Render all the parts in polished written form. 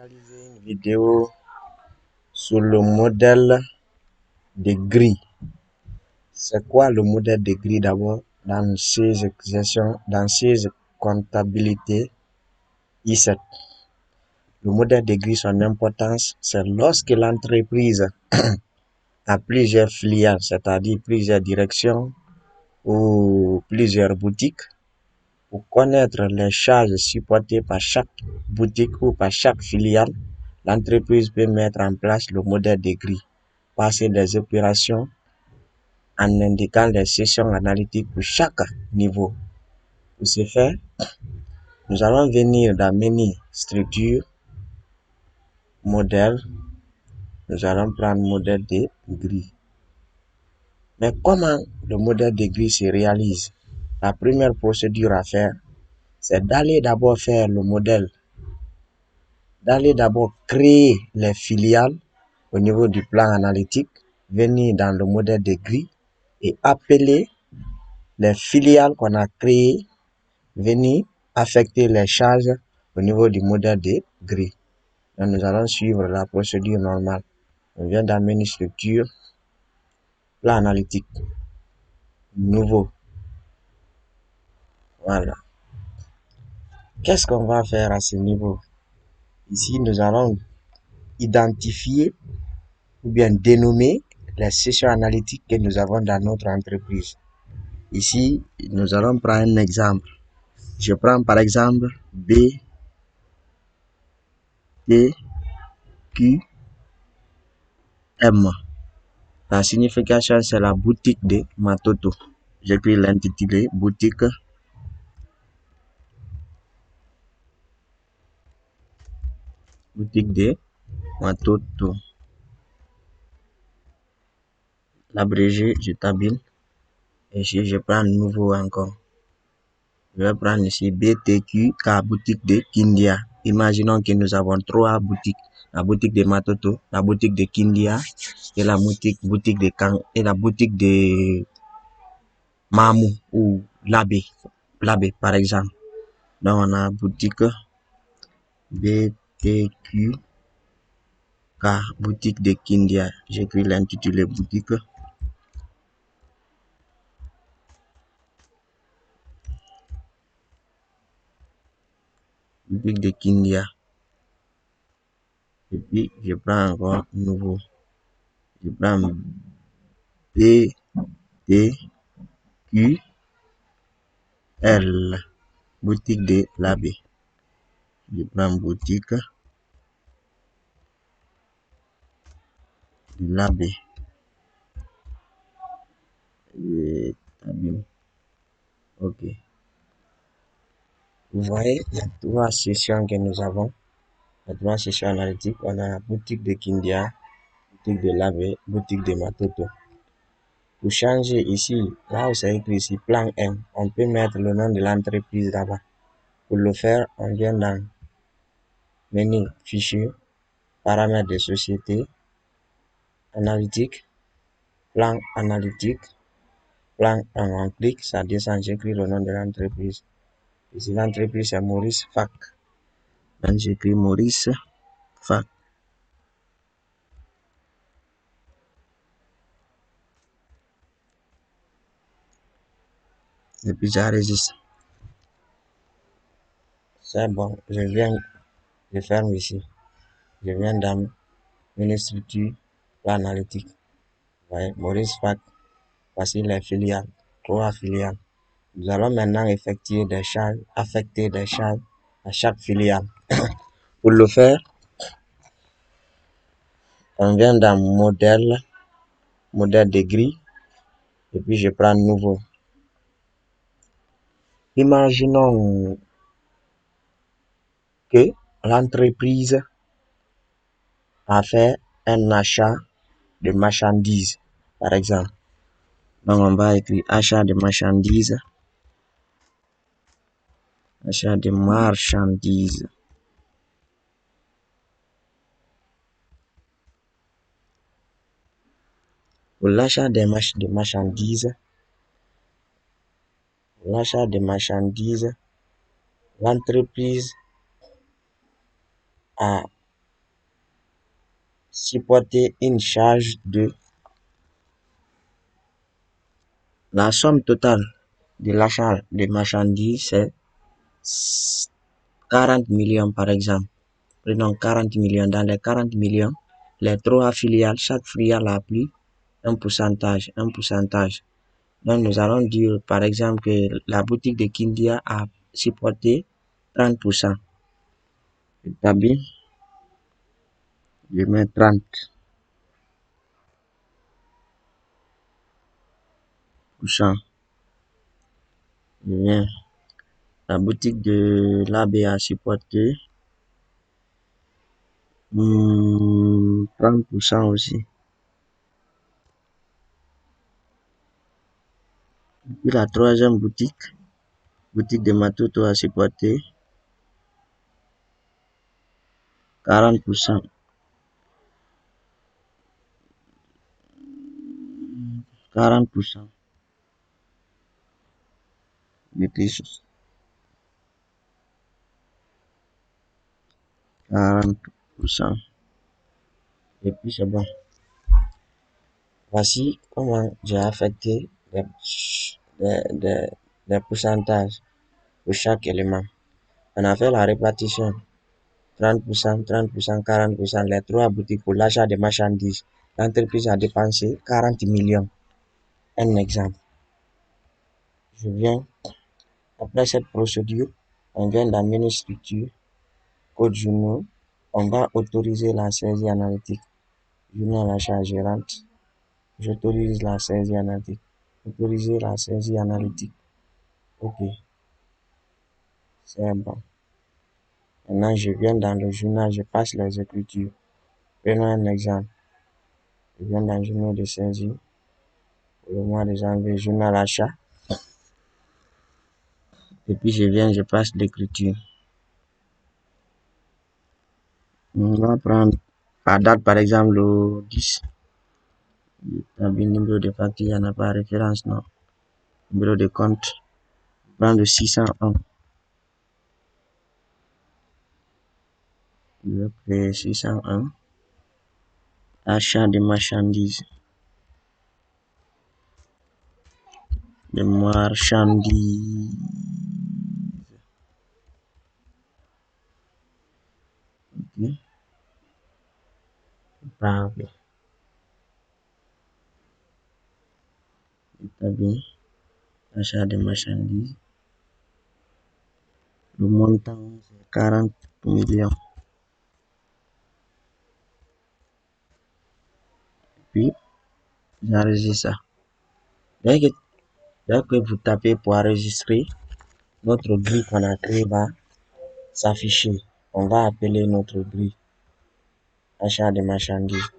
réaliser une vidéo sur le modèle de grille. C'est quoi le modèle de grille d'abord dans ces exercices, dans ces comptabilités I7? Le modèle de grille, son importance, c'est lorsque l'entreprise a plusieurs filiales, c'est-à-dire plusieurs directions ou plusieurs boutiques. Pour connaître les charges supportées par chaque boutique ou par chaque filiale, l'entreprise peut mettre en place le modèle de grille, passer des opérations en indiquant les sessions analytiques pour chaque niveau. Pour ce faire, nous allons venir dans menu structure, modèle, nous allons prendre modèle de grille. Mais comment le modèle de grille se réalise? La première procédure à faire, c'est d'aller d'abord faire le modèle, d'aller d'abord créer les filiales au niveau du plan analytique, venir dans le modèle de grille et appeler les filiales qu'on a créées, venir affecter les charges au niveau du modèle de grille. Donc, nous allons suivre la procédure normale. On vient dans menu structure, plan analytique, nouveau. Voilà. Qu'est-ce qu'on va faire à ce niveau? Ici, nous allons identifier ou bien dénommer les sessions analytiques que nous avons dans notre entreprise. Ici, nous allons prendre un exemple. Je prends par exemple B, T, Q, M. La signification, c'est la boutique de Matoto. J'écris l'intitulé boutique de Matoto. L'abrégé, je tabule. Et ici, je prends nouveau encore. Je vais prendre ici BTQK, boutique de Kindia. Imaginons que nous avons 3 boutiques. La boutique de Matoto, la boutique de Kindia et la boutique de Kang et la boutique de Mamou ou Labé par exemple. Donc on a boutique BTQK, boutique de Kindia. J'écris l'intitulé boutique de Kindia. Et puis je prends encore nouveau. Je prends BTQL, boutique de Labé. Je prends boutique de Labé. Ok. Vous voyez, il y a 3 sessions que nous avons. Les 3 sessions analytiques. On a la boutique de Kindia, boutique de Labé, boutique de Matoto. Pour changer ici, là où c'est écrit ici, plan M, on peut mettre le nom de l'entreprise là-bas. Pour le faire, on vient dans menu fichier, paramètres de société, analytique, plan analytique, plan 1, on clique, ça descend, j'écris le nom de l'entreprise. Ici, l'entreprise c'est Maurice Fac. Donc, j'écris Maurice Fac. Et puis, j'enregistre. C'est bon, je ferme ici. Je viens dans menu structure, plan analytique. Voyez, Maurice Fac. Voici les filiales, 3 filiales. Nous allons maintenant affecter des charges à chaque filiale. Pour le faire, on vient dans modèle de grille, et puis je prends nouveau. Imaginons que l'entreprise a fait un achat de marchandises, par exemple. Donc on va écrire achat de marchandises. Achat de marchandises. Pour l'achat de marchandises, l'entreprise a supporter une charge de la somme totale de l'achat de marchandises, c'est 40 millions par exemple. Prenons 40 millions. Dans les 40 millions, les trois filiales, chaque filiale a pris un pourcentage, un pourcentage. Donc, nous allons dire, par exemple, que la boutique de Kindia a supporté 30%. Établi, je mets 30%. Je viens. La boutique de l'AB a supporté 30% aussi. Puis la troisième boutique de Matoto a supporté 40%. 40%. De plus 40%. Et puis c'est bon. Voici comment j'ai affecté les pourcentages pour chaque élément. On a fait la répartition 30%, 30%, 40%, les trois boutiques pour l'achat de marchandises. L'entreprise a dépensé 40 millions. Un exemple. Je viens, après cette procédure, on vient dans menu structure, code journaux, on va autoriser la saisie analytique. Journal achat gérante, j'autorise la saisie analytique. Autoriser la saisie analytique. Ok, c'est bon. Maintenant, je viens dans le journal, je passe les écritures. Prenons un exemple. Je viens dans le journal de saisie. Pour le mois de janvier, journal achat. Et puis, je viens, je passe l'écriture. On va prendre par date, par exemple, le 10. Le numéro de facture, il n'y en a pas référence, non. Numéro de compte. Prendre le 601. Je vais créer 601. Achat de marchandises. De marchandises. Ok. Parfait. Établi. Achat de marchandises. Le montant, c'est 40 millions. Puis, j'enregistre ça. Dès que vous tapez pour enregistrer, notre grille qu'on a créé va s'afficher. On va appeler notre grille achat de marchandises.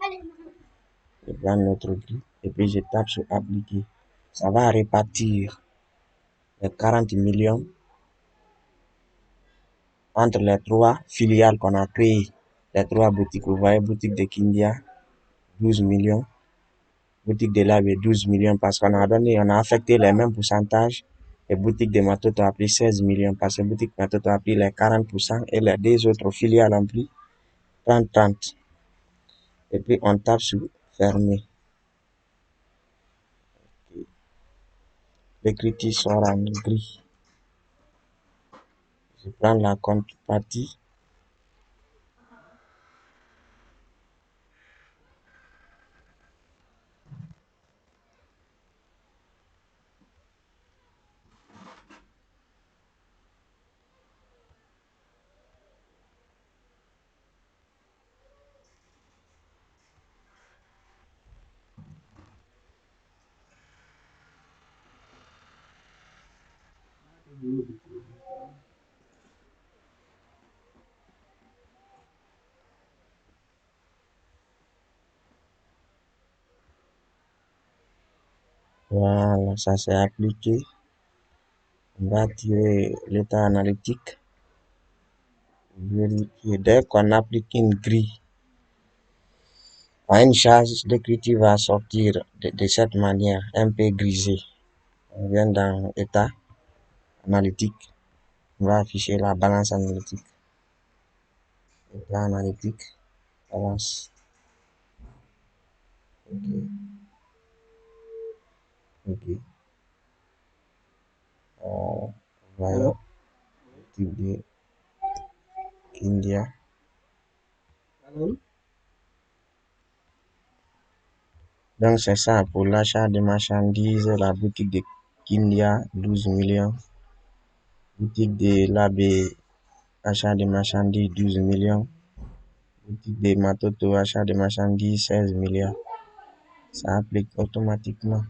Je prends notre grille et puis je tape sur appliquer. Ça va répartir les 40 millions entre les trois filiales qu'on a créées. Les trois boutiques. Vous voyez, boutique de Kindia, 12 millions. Boutique de Lab, 12 millions parce qu'on a affecté les mêmes pourcentages. Et boutique de Matoto a pris 16 millions parce que boutique Matoto a pris les 40% et les deux autres filiales ont pris 30-30. Et puis on tape sur fermer. L'écriture sera en gris. Je prends la contrepartie. Voilà, ça s'est appliqué. On va tirer l'état analytique. Vérifier. Dès qu'on applique une grille à une charge d'écriture va sortir de cette manière, un peu grisé. On vient dans état analytique. On va afficher la balance analytique. État analytique, balance. Ok, ok. Voilà, boutique de Kindia. Donc c'est ça pour l'achat de marchandises, la boutique de Kindia, 12 millions. Boutique de l'AB, achat de marchandises, 12 millions. Boutique de Matoto, achat de marchandises, 16 milliards. Ça applique automatiquement.